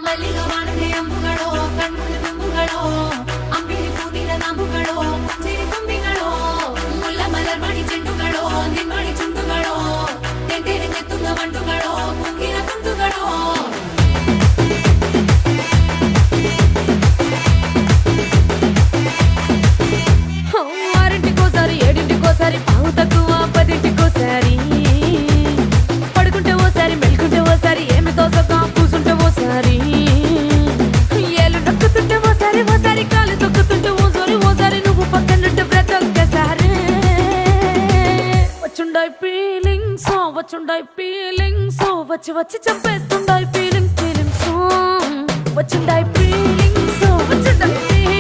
ಮಲ್ಲಿಗ ವಾಣದೆ ಅಂಬುಗಳೋ ಕಣ್ಮುಳ ತುಂಬುಗಳೋ ಅಂಬಿಳಿ ಪೂನಿನ ನಾಂಬುಗಳೋ ಮುಂಜಿರಿ ತುಂಬಿಗಳೋ ಮುಲ್ಲ ಮಲರ್ಮಣಿ ಚೆಂಡುಗಳೋ ನಿಮ್ಮಣಿ ಚುಂಡುಗಳೋ ತೆಂಟೆರೆ ತೆತ್ತುಂಗ ಮಂಟುಗಳೋ ಮುಂಗಿನ ತುಂಡುಗಳೋ ఆరింటికోసారి ఏడింటికోసారి పావు తక్కువ పదింటికోసారి పడుకుంటే ఓసారి మెలుకుంటే ఓసారి ఏమి తోసక కూసుంటే ఓసారి ఏలు నొక్కుతుంటే ఓసారి ఓసారి కాలు తొక్కుతుంటే ఓసారి నువ్వు పక్కనుంటే బ్రతొక్కసారి వచ్చుండాయి ఫీలింగ్స్ వచ్చి వచ్చి చంపేస్తుండాయి ఫీలింగ్స్ వచ్చిండాయి ఫీలింగ్స్ వచ్చిండాయి